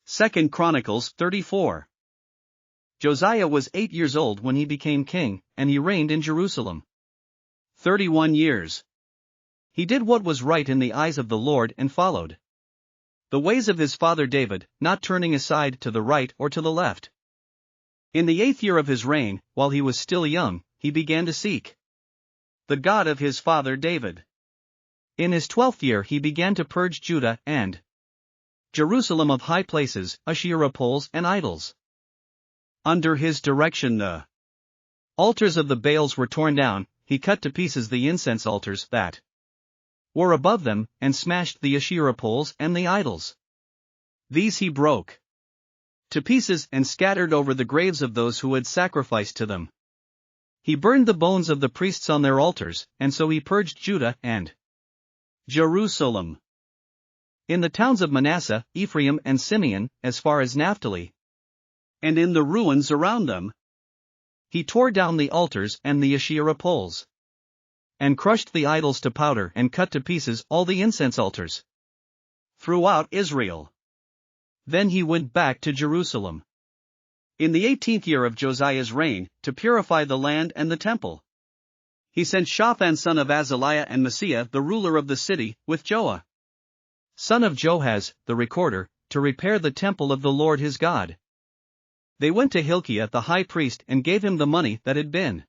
2 Chronicles 34. Josiah was 8 years old when he became king, and he reigned in Jerusalem 31 years. He did what was right in the eyes of the Lord and followed the ways of his father David, not turning aside to the right or to the left. In the 8th year of his reign, while he was still young, he began to seek the God of his father David. In his 12th year he began to purge Judah and Jerusalem of high places, Asherah poles and idols. Under his direction the altars of the Baals were torn down, he cut to pieces the incense altars that were above them, and smashed the Asherah poles and the idols. These he broke to pieces and scattered over the graves of those who had sacrificed to them. He burned the bones of the priests on their altars, and so he purged Judah and Jerusalem. In the towns of Manasseh, Ephraim and Simeon, as far as Naphtali, and in the ruins around them, he tore down the altars and the Asherah poles, and crushed the idols to powder and cut to pieces all the incense altars throughout Israel. Then he went back to Jerusalem in the 18th year of Josiah's reign, to purify the land and the temple. He sent Shaphan son of Azaliah and Maaseiah the ruler of the city, with Joah son of Joahaz, the recorder, to repair the temple of the Lord his God. They went to Hilkiah the high priest and gave him the money that had been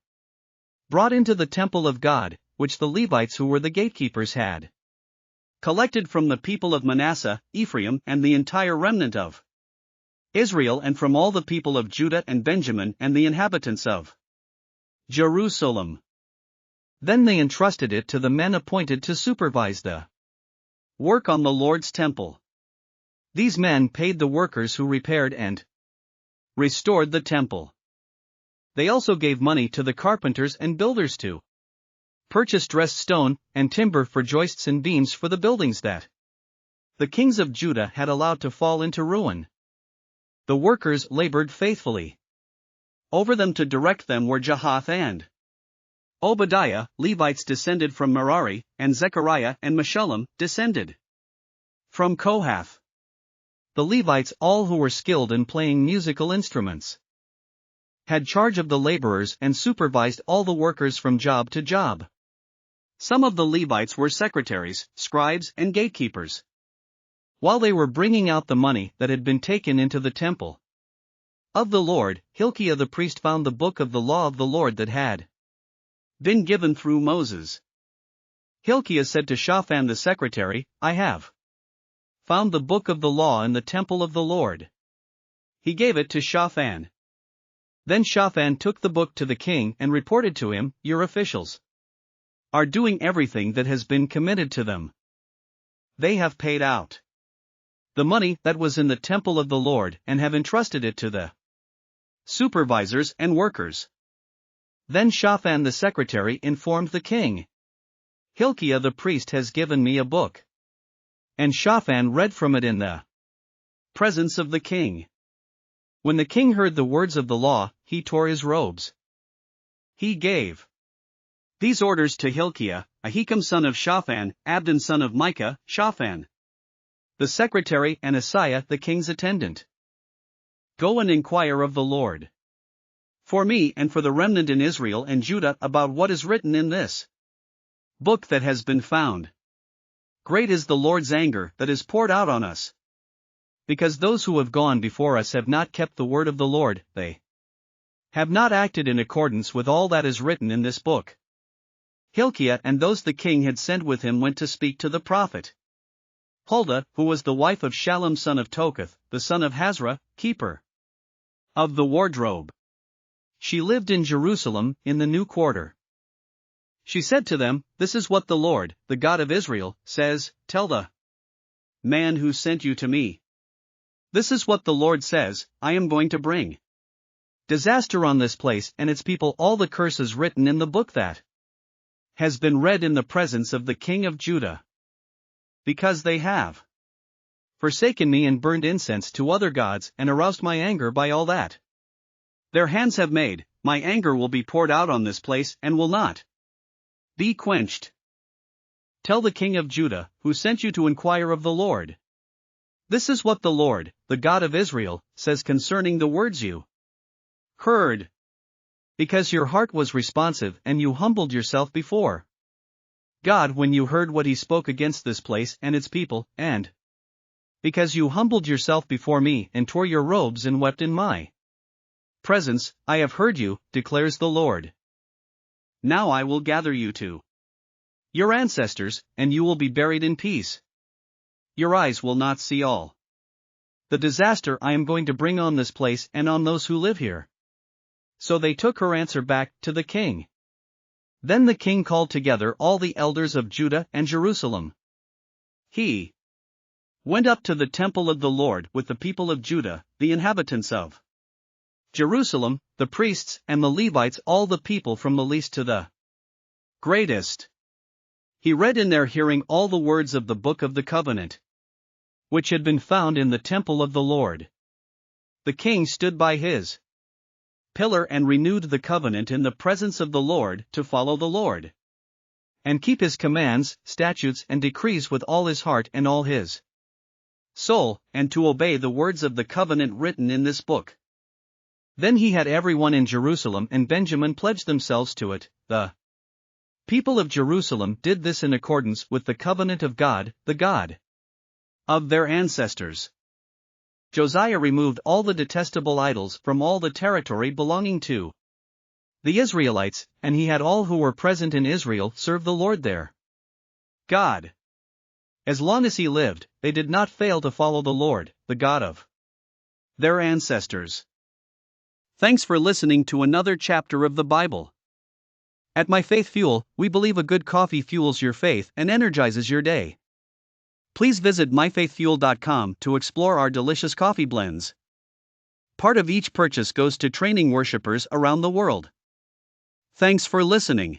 brought into the temple of God, which the Levites who were the gatekeepers had collected from the people of Manasseh, Ephraim and the entire remnant of Israel, and from all the people of Judah and Benjamin and the inhabitants of Jerusalem. Then they entrusted it to the men appointed to supervise the work on the Lord's temple. These men paid the workers who repaired and restored the temple. They also gave money to the carpenters and builders to purchase dressed stone and timber for joists and beams for the buildings that the kings of Judah had allowed to fall into ruin. The workers labored faithfully. Over them to direct them were Jahath and Obadiah, Levites descended from Merari, and Zechariah and Meshullam descended from Kohath. The Levites, all who were skilled in playing musical instruments, had charge of the laborers and supervised all the workers from job to job. Some of the Levites were secretaries, scribes and gatekeepers. While they were bringing out the money that had been taken into the temple of the Lord, Hilkiah the priest found the book of the law of the Lord that had been given through Moses. Hilkiah said to Shaphan the secretary, "I have found the book of the law in the temple of the Lord." He gave it to Shaphan. Then Shaphan took the book to the king and reported to him, "Your officials are doing everything that has been committed to them. They have paid out the money that was in the temple of the Lord and have entrusted it to the supervisors and workers." Then Shaphan the secretary informed the king, "Hilkiah the priest has given me a book." And Shaphan read from it in the presence of the king. When the king heard the words of the law, he tore his robes. He gave these orders to Hilkiah, Ahikam son of Shaphan, Abdon son of Micah, Shaphan the secretary and Asaiah the king's attendant. "Go and inquire of the Lord for me and for the remnant in Israel and Judah about what is written in this book that has been found. Great is the Lord's anger that is poured out on us, because those who have gone before us have not kept the word of the Lord, they have not acted in accordance with all that is written in this book." Hilkiah and those the king had sent with him went to speak to the prophet Huldah, who was the wife of Shallum son of Tokath, the son of Hazra, keeper of the wardrobe. She lived in Jerusalem, in the new quarter. She said to them, "This is what the Lord, the God of Israel, says, tell the man who sent you to me. This is what the Lord says, I am going to bring disaster on this place and its people, all the curses written in the book that has been read in the presence of the king of Judah. Because they have forsaken me and burned incense to other gods and aroused my anger by all that their hands have made, my anger will be poured out on this place and will not be quenched. Tell the king of Judah, who sent you to inquire of the Lord, This is what the Lord, the God of Israel, says concerning the words you heard. Because your heart was responsive and you humbled yourself before God when you heard what he spoke against this place and its people, and because you humbled yourself before me and tore your robes and wept in my presence, I have heard you, declares the Lord. Now I will gather you to your ancestors, and you will be buried in peace. Your eyes will not see all the disaster I am going to bring on this place and on those who live here. So they took her answer back to the king. Then the king called together all the elders of Judah and Jerusalem. He went up to the temple of the Lord with the people of Judah, the inhabitants of Jerusalem, the priests and the Levites, all the people from the least to the greatest. He read in their hearing all the words of the book of the covenant, which had been found in the temple of the Lord. The king stood by his pillar and renewed the covenant in the presence of the Lord to follow the Lord, and keep his commands, statutes and decrees with all his heart and all his soul, and to obey the words of the covenant written in this book. Then he had everyone in Jerusalem and Benjamin pledge themselves to it. The people of Jerusalem did this in accordance with the covenant of God, the God of their ancestors. Josiah removed all the detestable idols from all the territory belonging to the Israelites, and he had all who were present in Israel serve the Lord their God. As long as he lived, they did not fail to follow the Lord, the God of their ancestors. Thanks for listening to another chapter of the Bible. At My Faith Fuel, we believe a good coffee fuels your faith and energizes your day. Please visit myfaithfuel.com to explore our delicious coffee blends. Part of each purchase goes to training worshipers around the world. Thanks for listening.